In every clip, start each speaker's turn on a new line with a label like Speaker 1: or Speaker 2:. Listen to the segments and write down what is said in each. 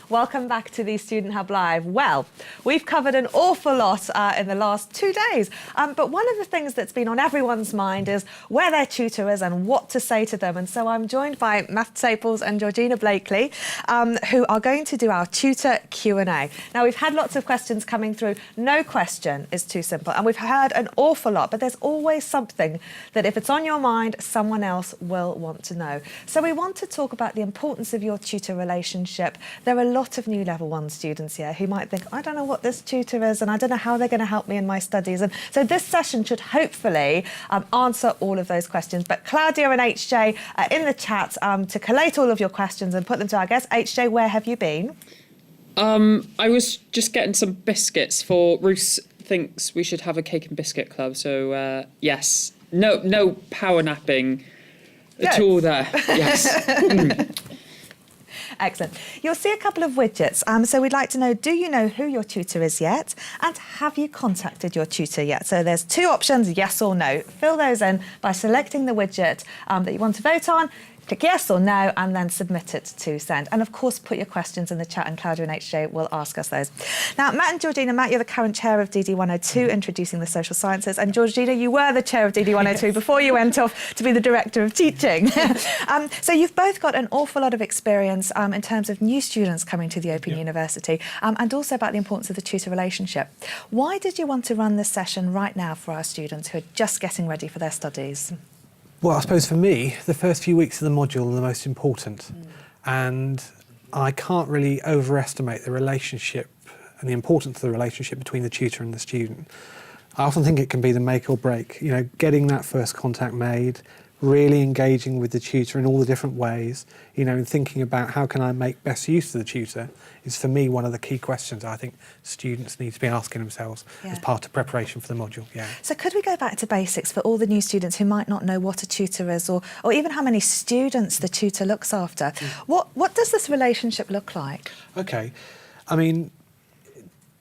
Speaker 1: Welcome back to the Student Hub Live. Well, we've covered an awful lot in the last 2 days, but one of the things that's been on everyone's mind is where their tutor is and what to say to them. And so I'm joined by Matt Staples and Georgina Blakeley, who are going to do our Tutor Q and A. Now, we've had lots of questions coming through. No question is too simple, and we've heard an awful lot, but there's always something that if it's on your mind, someone else will want to know. So we want to talk about the importance of your tutor relationship. There are a lot of new level 1 students here who might think, I don't know what this tutor is and I don't know how they're going to help me in my studies. And so this session should hopefully answer all of those questions. But Claudia and HJ are in the chat to collate all of your questions and put them to our guests. HJ, where have you been?
Speaker 2: I was just getting some biscuits for Ruth thinks we should have a cake and biscuit club. So yes, no power napping at all there. Yes.
Speaker 1: Excellent. You'll see a couple of widgets. So we'd like to know, do you know who your tutor is yet? And have you contacted your tutor yet? So there's 2 options, yes or no. Fill those in by selecting the widget that you want to vote on. Click yes or no and then submit it to send. And of course, put your questions in the chat and Claudia and HJ will ask us those. Now, Matt and Georgina, Matt, you're the current chair of DD 102, introducing the social sciences. And Georgina, you were the chair of DD 102 before you went off to be the director of teaching. So you've both got an awful lot of experience in terms of new students coming to the Open University and also about the importance of the tutor relationship. Why did you want to run this session right now for our students who are just getting ready for their studies?
Speaker 3: Well, I suppose for me, the first few weeks of the module are the most important. And I can't really overestimate the relationship and the importance of the relationship between the tutor and the student. I often think it can be the make or break, you know, getting that first contact made, really engaging with the tutor in all the different ways, you know, and thinking about how can I make best use of the tutor is for me one of the key questions I think students need to be asking themselves as part of preparation for the module.
Speaker 1: So could we go back to basics for all the new students who might not know what a tutor is or even how many students the tutor looks after? What does this relationship look like?
Speaker 3: Okay, I mean,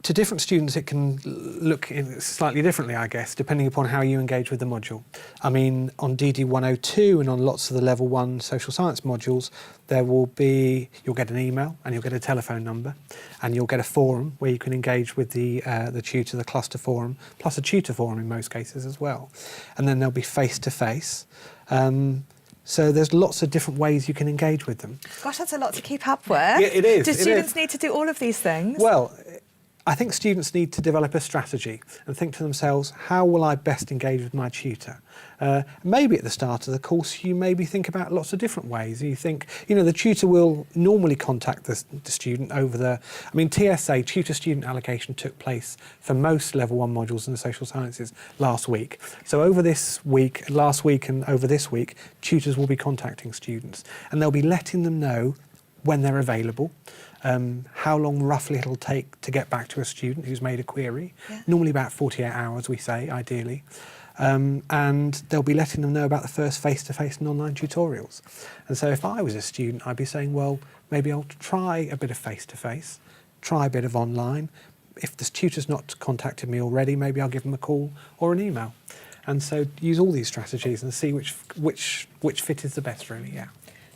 Speaker 3: to different students, it can look slightly differently, I guess, depending upon how you engage with the module. I mean, on DD 102 and on lots of the level 1 social science modules, there will be, you'll get an email and you'll get a telephone number and you'll get a forum where you can engage with the tutor, the cluster forum, plus a tutor forum in most cases as well. And then there'll be face-to-face. So there's lots of different ways you can engage with them.
Speaker 1: Gosh, that's a lot to keep up with.
Speaker 3: Yeah, it is.
Speaker 1: Do students need to do all of these things?
Speaker 3: Well, I think students need to develop a strategy and think to themselves, how will I best engage with my tutor? Maybe at the start of the course, you maybe think about lots of different ways. You think, you know, the tutor will normally contact the student over TSA, tutor-student allocation, took place for most level 1 modules in the social sciences last week. So over last week and over this week, tutors will be contacting students and they'll be letting them know when they're available, how long roughly it'll take to get back to a student who's made a query. Normally about 48 hours, we say, ideally. And they'll be letting them know about the first face-to-face and online tutorials. And so if I was a student, I'd be saying, well, maybe I'll try a bit of face-to-face, try a bit of online. If the tutor's not contacted me already, maybe I'll give them a call or an email. And so use all these strategies and see which fit is the best, really,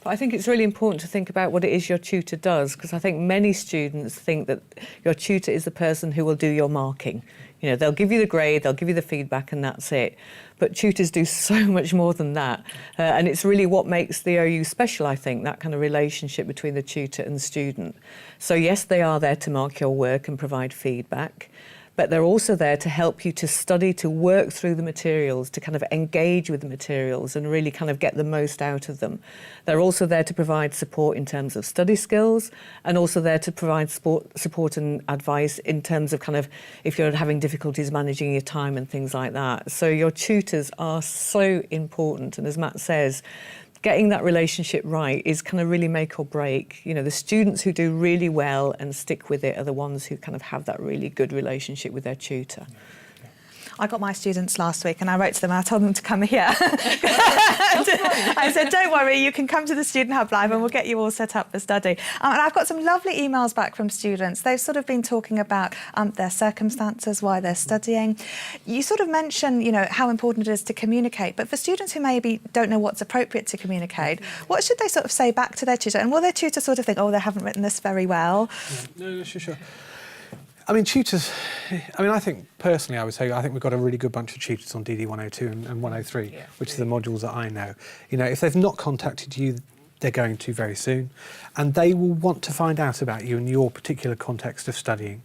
Speaker 4: But I think it's really important to think about what it is your tutor does, because I think many students think that your tutor is the person who will do your marking. You know, they'll give you the grade, they'll give you the feedback, and that's it. But tutors do so much more than that. And it's really what makes the OU special, I think, that kind of relationship between the tutor and the student. So yes, they are there to mark your work and provide feedback, but they're also there to help you to study, to work through the materials, to kind of engage with the materials and really kind of get the most out of them. They're also there to provide support in terms of study skills and also there to provide support and advice in terms of kind of if you're having difficulties managing your time and things like that. So your tutors are so important, and as Matt says, getting that relationship right is kind of really make or break. You know, the students who do really well and stick with it are the ones who kind of have that really good relationship with their tutor.
Speaker 1: I got my students last week and I wrote to them and I told them to come here. I said, don't worry, you can come to the Student Hub Live and we'll get you all set up for study. And I've got some lovely emails back from students. They've sort of been talking about their circumstances, why they're studying. You sort of mentioned, you know, how important it is to communicate, but for students who maybe don't know what's appropriate to communicate, what should they sort of say back to their tutor? And will their tutor sort of think, oh, they haven't written this very well?
Speaker 3: No, sure. I mean, tutors, I think personally, I would say, I think we've got a really good bunch of tutors on DD 102 and 103, which are the modules that I know. You know, if they've not contacted you, they're going to very soon, and they will want to find out about you in your particular context of studying.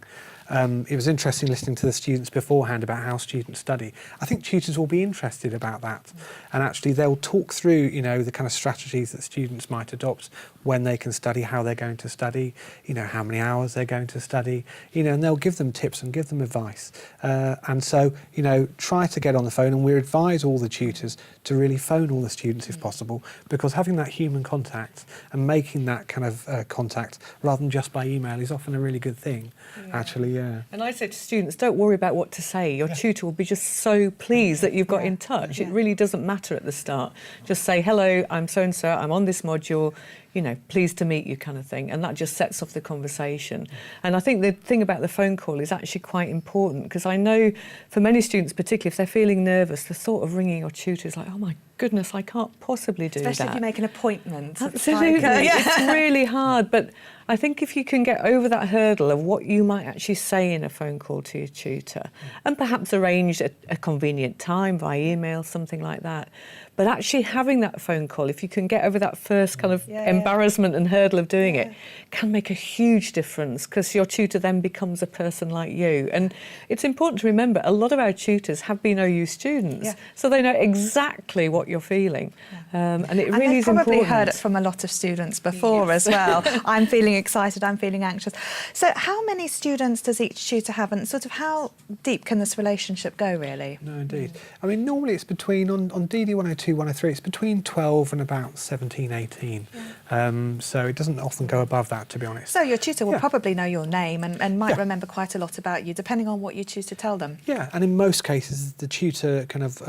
Speaker 3: It was interesting listening to the students beforehand about how students study. I think tutors will be interested about that, and actually they'll talk through, you know, the kind of strategies that students might adopt when they can study, how they're going to study, you know, how many hours they're going to study, you know, and they'll give them tips and give them advice. And so, you know, try to get on the phone, and we advise all the tutors to really phone all the students if possible, because having that human contact and making that kind of contact rather than just by email is often a really good thing, actually. Yeah.
Speaker 4: And I say to students, don't worry about what to say. Your tutor will be just so pleased that you've got in touch. It really doesn't matter at the start. Just say, hello, I'm so-and-so, I'm on this module, you know, pleased to meet you kind of thing. And that just sets off the conversation. And I think the thing about the phone call is actually quite important, because I know for many students, particularly if they're feeling nervous, the thought of ringing your tutor is like, oh my goodness, I can't possibly do that.
Speaker 1: Especially if you make an appointment.
Speaker 4: Absolutely. It's really hard. But I think if you can get over that hurdle of what you might actually say in a phone call to your tutor, and perhaps arrange a convenient time via email, something like that, but actually having that phone call, if you can get over that first kind of embarrassment and hurdle of doing it, can make a huge difference, because your tutor then becomes a person like you. And it's important to remember, a lot of our tutors have been OU students, so they know exactly what you're feeling. And it really is important.
Speaker 1: I've probably heard it from a lot of students before as well. I'm feeling excited, I'm feeling anxious. So how many students does each tutor have, and sort of how deep can this relationship go, really?
Speaker 3: No, indeed. I mean, normally it's between, on DD 102, 103, it's between 12 and about 17, 18. So it doesn't often go above that, to be honest.
Speaker 1: So your tutor will probably know your name and might remember quite a lot about you, depending on what you choose to tell them.
Speaker 3: Yeah, and in most cases, the tutor kind of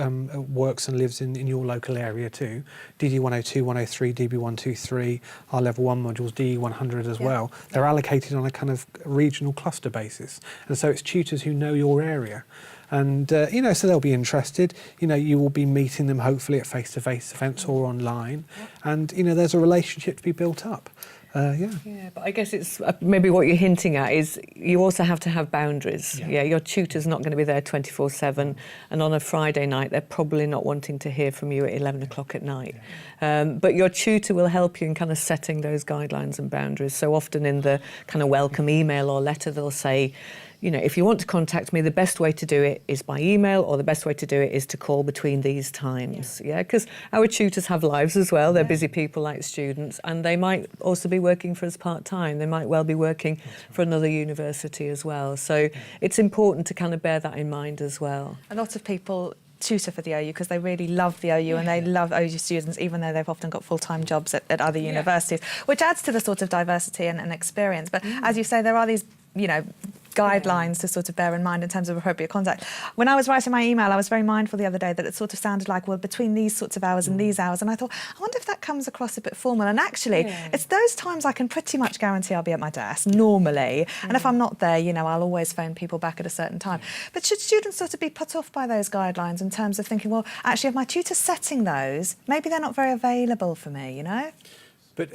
Speaker 3: works and lives in your local area too. DD 102, 103, DB 123, our level 1 modules, DE 100 as well. They're allocated on a kind of regional cluster basis. And so it's tutors who know your area. And, you know, so they'll be interested. You know, you will be meeting them hopefully at face-to-face events or online. And, you know, there's a relationship to be built up.
Speaker 4: Yeah, but I guess it's maybe what you're hinting at is you also have to have boundaries. Yeah, your tutor's not going to be there 24/7, and on a Friday night they're probably not wanting to hear from you at 11 o'clock at night. But your tutor will help you in kind of setting those guidelines and boundaries. So often in the kind of welcome email or letter they'll say, you know, if you want to contact me, the best way to do it is by email, or the best way to do it is to call between these times. Yeah, because our tutors have lives as well. They're busy people like students, and they might also be working for us part-time. They might well be working for another university as well. So it's important to kind of bear that in mind as well.
Speaker 1: A lot of people tutor for the OU because they really love the OU and they love OU students, even though they've often got full-time jobs at other universities, which adds to the sort of diversity and experience. But as you say, there are these, you know, guidelines to sort of bear in mind in terms of appropriate contact. When I was writing my email, I was very mindful the other day that it sort of sounded like, well, between these sorts of hours and these hours, and I thought, I wonder if that comes across a bit formal. And actually, it's those times I can pretty much guarantee I'll be at my desk, normally. And if I'm not there, you know, I'll always phone people back at a certain time. But should students sort of be put off by those guidelines in terms of thinking, well, actually, if my tutor's setting those, maybe they're not very available for me, you know?
Speaker 3: But,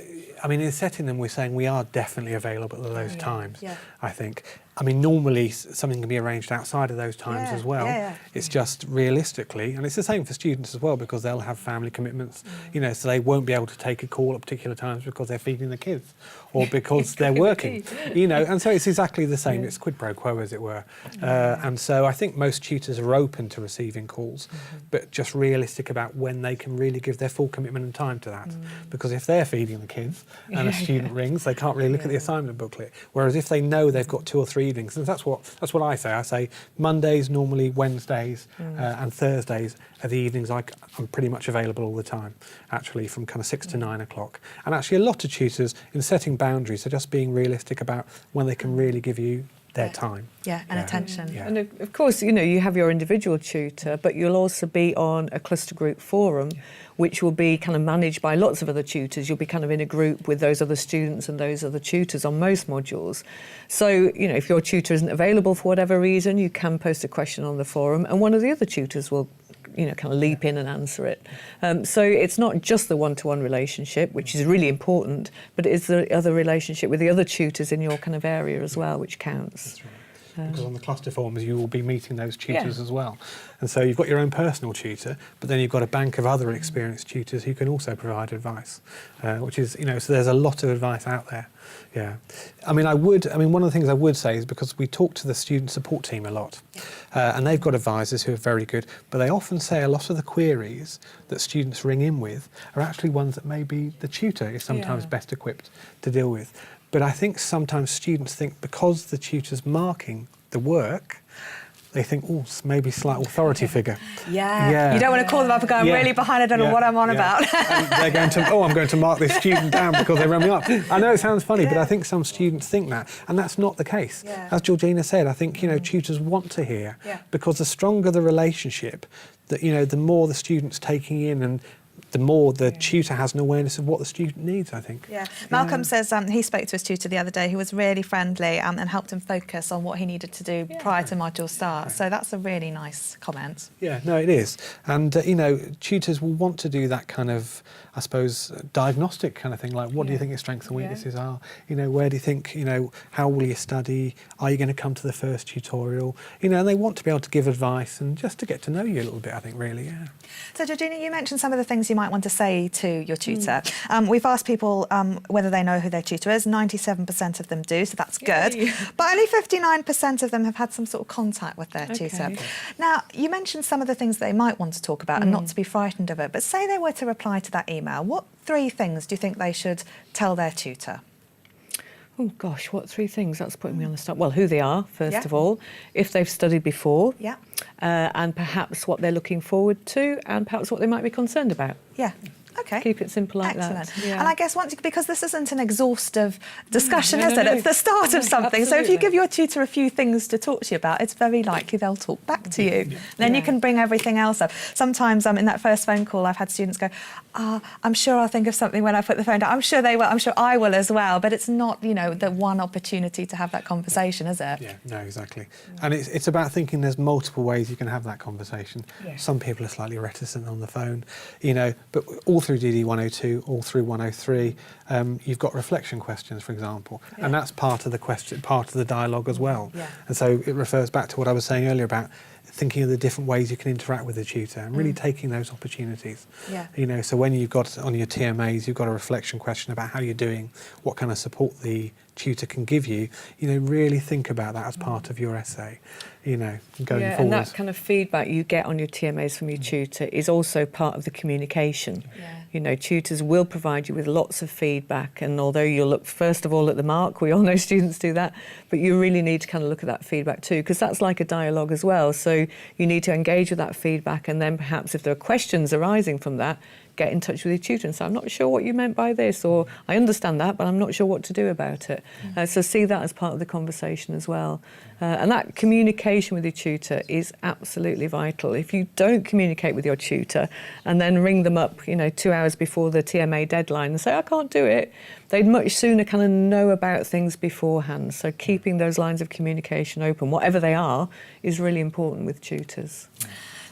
Speaker 3: I mean, in setting them, we're saying we are definitely available at those times, I think. I mean, normally something can be arranged outside of those times as well. It's just realistically, and it's the same for students as well, because they'll have family commitments, you know, so they won't be able to take a call at particular times because they're feeding the kids or because they're working, you know, and so it's exactly the same. It's quid pro quo, as it were. And so I think most tutors are open to receiving calls, but just realistic about when they can really give their full commitment and time to that. Because if they're feeding the kids and a student rings, they can't really look at the assignment booklet. Whereas if they know they've got 2 or 3 evenings, and that's what I say. I say Mondays, normally Wednesdays and Thursdays are the evenings I'm pretty much available all the time, actually, from kind of 6 to 9 o'clock. And actually a lot of tutors, in setting boundaries, are just being realistic about when they can really give you their time.
Speaker 1: Yeah, and attention.
Speaker 3: Yeah.
Speaker 4: And of course, you have your individual tutor, but you'll also be on a cluster group forum, which will be kind of managed by lots of other tutors. You'll be kind of in a group with those other students and those other tutors on most modules. So, if your tutor isn't available for whatever reason, you can post a question on the forum and one of the other tutors will kind of leap in and answer it. So it's not just the one-to-one relationship, which is really important, but it is the other relationship with the other tutors in your kind of area as well, which counts.
Speaker 3: That's right. Because on the cluster forums you will be meeting those tutors as well. And so you've got your own personal tutor, but then you've got a bank of other experienced tutors who can also provide advice, which is, so there's a lot of advice out there. Yeah. One of the things I would say is because we talk to the student support team a lot, and they've got advisors who are very good, but they often say a lot of the queries that students ring in with are actually ones that maybe the tutor is sometimes best equipped to deal with. But I think sometimes students think because the tutor's marking the work, they think, maybe slight authority figure.
Speaker 1: Yeah. You don't want to call them up and go, I'm really behind, I don't know what I'm on about.
Speaker 3: And they're going to, I'm going to mark this student down because they run me up. I know it sounds funny, but I think some students think that, and that's not the case.
Speaker 1: Yeah.
Speaker 3: As Georgina said, I think, tutors want to hear, because the stronger the relationship, the more the student's taking in and the more the tutor has an awareness of what the student needs, I think.
Speaker 1: Yeah. Malcolm says he spoke to his tutor the other day who was really friendly and helped him focus on what he needed to do prior to module start. So that's a really nice comment.
Speaker 3: Yeah, no, it is. And, tutors will want to do that kind of, I suppose, diagnostic kind of thing, like what do you think your strengths and weaknesses are? Where do you think, how will you study? Are you going to come to the first tutorial? And they want to be able to give advice and just to get to know you a little bit, I think, really, yeah.
Speaker 1: So, Georgina, you mentioned some of the things you might want to say to your tutor. We've asked people whether they know who their tutor is. 97% of them do, so that's good.
Speaker 4: Yay.
Speaker 1: But only 59% of them have had some sort of contact with their tutor. Now, you mentioned some of the things they might want to talk about and not to be frightened of it, but say they were to reply to that email, what 3 things do you think they should tell their tutor?
Speaker 4: Oh gosh, what 3 things? That's putting me on the spot. Well, who they are, first of all, if they've studied before, and perhaps what they're looking forward to, and perhaps what they might be concerned about.
Speaker 1: Yeah. Okay.
Speaker 4: Keep it simple like
Speaker 1: Excellent.
Speaker 4: that. Yeah.
Speaker 1: And I guess because this isn't an exhaustive discussion, is it? It's the start of something. So if you give your tutor a few things to talk to you about, it's very likely they'll talk back to you. Then you can bring everything else up. Sometimes in that first phone call, I've had students go, I'm sure I'll think of something when I put the phone down. I'm sure they will. I'm sure I will as well. But it's not, the one opportunity to have that conversation, is it?
Speaker 3: Yeah, no, exactly. And it's about thinking there's multiple ways you can have that conversation.
Speaker 1: Yeah.
Speaker 3: Some people are slightly reticent on the phone, but all through DD 102, all through 103, you've got reflection questions, for example, and that's part of the question, part of the dialogue as well.
Speaker 1: Yeah.
Speaker 3: And so it refers back to what I was saying earlier about thinking of the different ways you can interact with the tutor and really taking those opportunities.
Speaker 1: Yeah.
Speaker 3: So when you've got on your TMAs, you've got a reflection question about how you're doing, what kind of support the tutor can give you, really think about that as part of your essay, going forward.
Speaker 4: And that kind of feedback you get on your TMAs from your tutor is also part of the communication. Tutors will provide you with lots of feedback, and although you'll look first of all at the mark, we all know students do that, but you really need to kind of look at that feedback too, because that's like a dialogue as well. So you need to engage with that feedback, and then perhaps if there are questions arising from that, get in touch with your tutor and say, I'm not sure what you meant by this, or I understand that, but I'm not sure what to do about it. So see that as part of the conversation as well. And that communication with your tutor is absolutely vital. If you don't communicate with your tutor and then ring them up, 2 hours before the TMA deadline and say, I can't do it, they'd much sooner kind of know about things beforehand. So keeping those lines of communication open, whatever they are, is really important with tutors.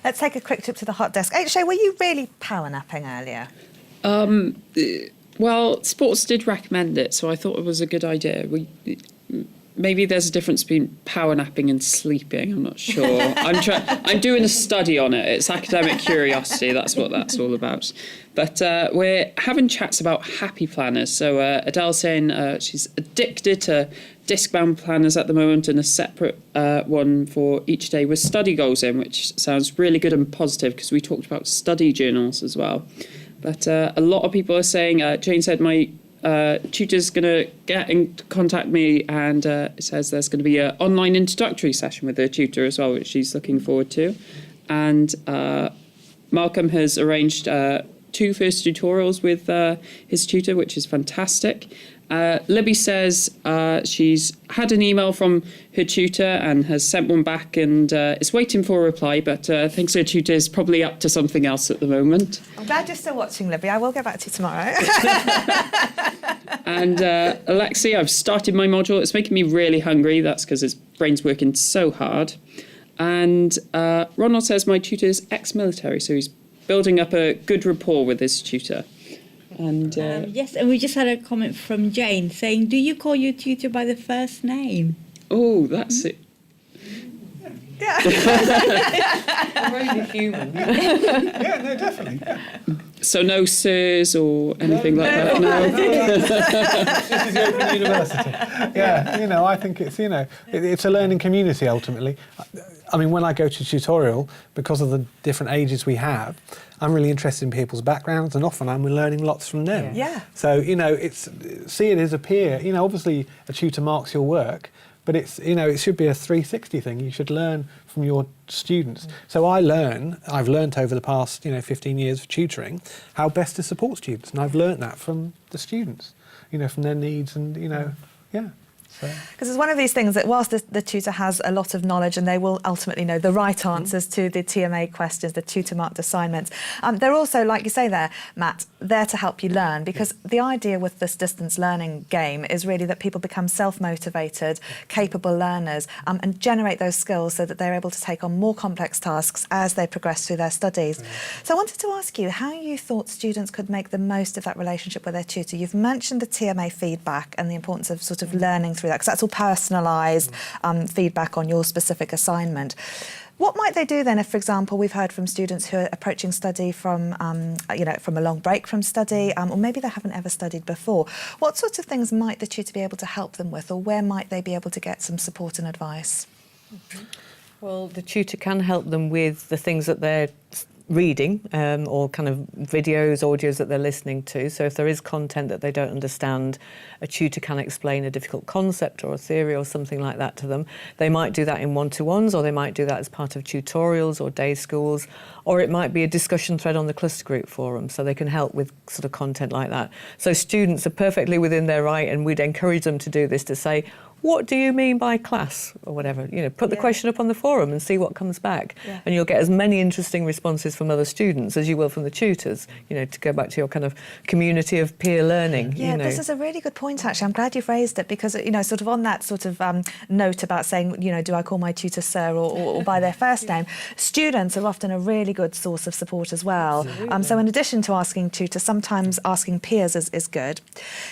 Speaker 1: Let's take a quick trip to the hot desk. HA, were you really power napping earlier?
Speaker 2: Well, sports did recommend it, so I thought it was a good idea. Maybe there's a difference between power napping and sleeping. I'm not sure. I'm doing a study on it. It's academic curiosity. That's what that's all about. But we're having chats about happy planners. So Adele's saying she's addicted to disc-bound planners at the moment, and a separate one for each day with study goals in, which sounds really good and positive because we talked about study journals as well. But a lot of people are saying, Jane said my tutor's going to get in contact me, and it says there's going to be an online introductory session with the tutor as well, which she's looking forward to. And Malcolm has arranged 2 first tutorials with his tutor, which is fantastic. Libby says she's had an email from her tutor and has sent one back and is waiting for a reply, but thinks her tutor is probably up to something else at the moment.
Speaker 1: I'm glad you're still watching, Libby. I will get back to you tomorrow.
Speaker 2: And Alexi, I've started my module. It's making me really hungry. That's because his brain's working so hard. And Ronald says my tutor's ex-military, so he's building up a good rapport with his tutor. And
Speaker 5: yes, and we just had a comment from Jane saying, do you call your tutor by the first name?
Speaker 2: oh, that's it.
Speaker 4: Really human.
Speaker 3: Yeah, no, definitely. Yeah.
Speaker 2: So no sirs or anything like that? No.
Speaker 3: This is the Open University. Yeah, you know, I think it's, you know, it's a learning community ultimately. I mean, when I go to tutorial, because of the different ages we have, I'm really interested in people's backgrounds, and often I'm learning lots from them.
Speaker 1: Yeah.
Speaker 3: So, you know, see it as a peer. You know, obviously a tutor marks your work, but it's, you know, it should be a 360 thing. You should learn from your students. So I've learnt over the past, 15 years of tutoring how best to support students, and I've learnt that from the students, from their needs and, yeah.
Speaker 1: Because it's one of these things that whilst the tutor has a lot of knowledge and they will ultimately know the right answers to the TMA questions, the tutor-marked assignments, they're also, like you say there, Matt, there to help you learn, because the idea with this distance learning game is really that people become self-motivated, capable learners, and generate those skills so that they're able to take on more complex tasks as they progress through their studies. So I wanted to ask you how you thought students could make the most of that relationship with their tutor. You've mentioned the TMA feedback and the importance of sort of learning through that, because that's all personalised feedback on your specific assignment. What might they do then if, for example, we've heard from students who are approaching study from, from a long break from study, or maybe they haven't ever studied before? What sorts of things might the tutor be able to help them with, or where might they be able to get some support and advice?
Speaker 4: Well, the tutor can help them with the things that they're reading or kind of videos, audios that they're listening to. So if there is content that they don't understand, a tutor can explain a difficult concept or a theory or something like that to them. They might do that in one-to-ones, or they might do that as part of tutorials or day schools, or it might be a discussion thread on the cluster group forum, so they can help with sort of content like that. So students are perfectly within their right, and we'd encourage them to do this, to say, what do you mean by class, or whatever? Put the question up on the forum and see what comes back. Yeah. And you'll get as many interesting responses from other students as you will from the tutors, to go back to your kind of community of peer learning.
Speaker 1: Yeah, this is a really good point, actually. I'm glad you've raised it, because, sort of on that sort of note about saying, do I call my tutor sir or by their first name, students are often a really good source of support as well. So in addition to asking tutors, sometimes asking peers is good.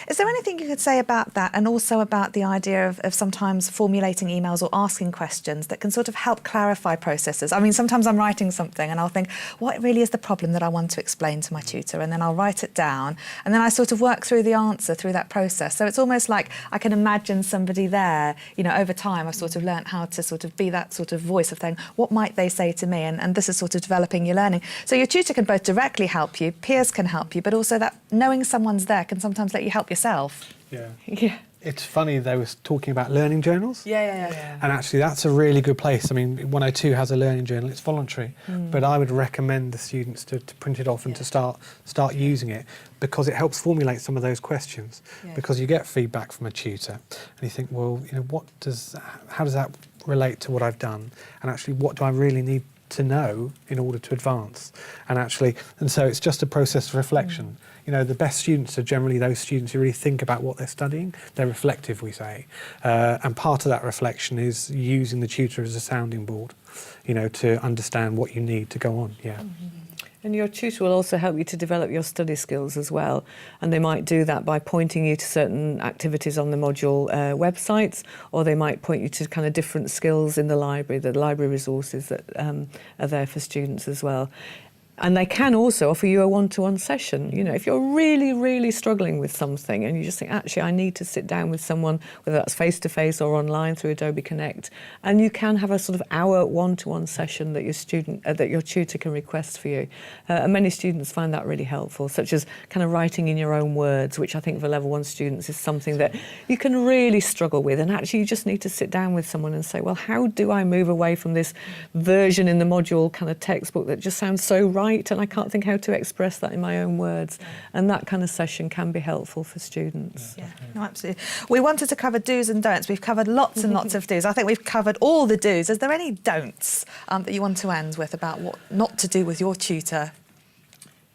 Speaker 1: Is there anything you could say about that, and also about the idea of sometimes formulating emails or asking questions that can sort of help clarify processes? I mean, sometimes I'm writing something and I'll think, what really is the problem that I want to explain to my tutor? And then I'll write it down, and then I sort of work through the answer through that process. So it's almost like I can imagine somebody there, over time I've sort of learnt how to sort of be that sort of voice of saying, what might they say to me? And this is sort of developing your learning. So your tutor can both directly help you, peers can help you, but also that knowing someone's there can sometimes let you help yourself.
Speaker 3: Yeah.
Speaker 4: Yeah.
Speaker 3: It's funny, they were talking about learning journals.
Speaker 1: Yeah.
Speaker 3: And actually that's a really good place. I mean, 102 has a learning journal, it's voluntary, but I would recommend the students to print it off and to start using it, because it helps formulate some of those questions, because you get feedback from a tutor and you think, well, how does that relate to what I've done? And actually, what do I really need to know in order to advance? And so it's just a process of reflection. The best students are generally those students who really think about what they're studying. They're reflective, we say. And part of that reflection is using the tutor as a sounding board, to understand what you need to go on. Yeah.
Speaker 4: And your tutor will also help you to develop your study skills as well. And they might do that by pointing you to certain activities on the module websites, or they might point you to kind of different skills in the library resources that are there for students as well. And they can also offer you a one-to-one session. If you're really, really struggling with something and you just think, actually, I need to sit down with someone, whether that's face-to-face or online through Adobe Connect, and you can have a sort of hour one-to-one session that your tutor can request for you. And many students find that really helpful, such as kind of writing in your own words, which I think for level 1 students is something that you can really struggle with. And actually, you just need to sit down with someone and say, well, how do I move away from this version in the module kind of textbook that just sounds so right write and I can't think how to express that in my own words. And that kind of session can be helpful for students.
Speaker 1: Yeah, no, absolutely. We wanted to cover do's and don'ts. We've covered lots and lots of do's. I think we've covered all the do's. Is there any don'ts that you want to end with about what not to do with your tutor?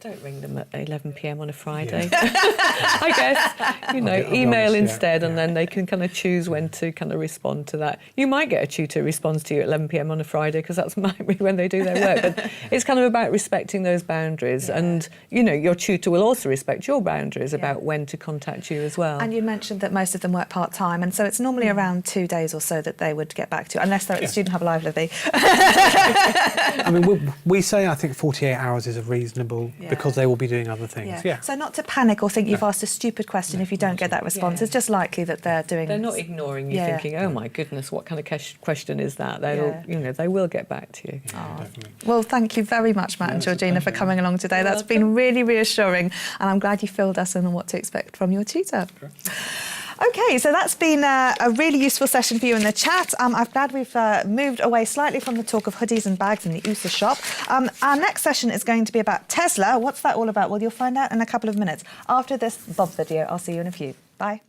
Speaker 4: Don't ring them at 11 p.m. on a Friday. I guess, email instead, and then they can kind of choose when to kind of respond to that. You might get a tutor who responds to you at 11 p.m. on a Friday because that's might be when they do their work. But it's kind of about respecting those boundaries, and your tutor will also respect your boundaries about when to contact you as well.
Speaker 1: And you mentioned that most of them work part time, and so it's normally around 2 days or so that they would get back to you, unless they're at the Student Hub Live, Libby.
Speaker 3: I mean, we say I think 48 hours is a reasonable. Because they will be doing other things. Yeah.
Speaker 1: So not to panic or think you've asked a stupid question if you don't get that response. It's just likely that they're doing.
Speaker 4: They're not ignoring you, thinking, "Oh my goodness, what kind of question is that?" They will get back to you.
Speaker 3: Definitely.
Speaker 1: Well, thank you very much, Matt and Georgina, for coming along today. That's been really reassuring, and I'm glad you filled us in on what to expect from your tutor. Okay, so that's been a really useful session for you in the chat. I'm glad we've moved away slightly from the talk of hoodies and bags in the USA shop. Our next session is going to be about Tesla. What's that all about? Well, you'll find out in a couple of minutes. After this Bob video, I'll see you in a few. Bye.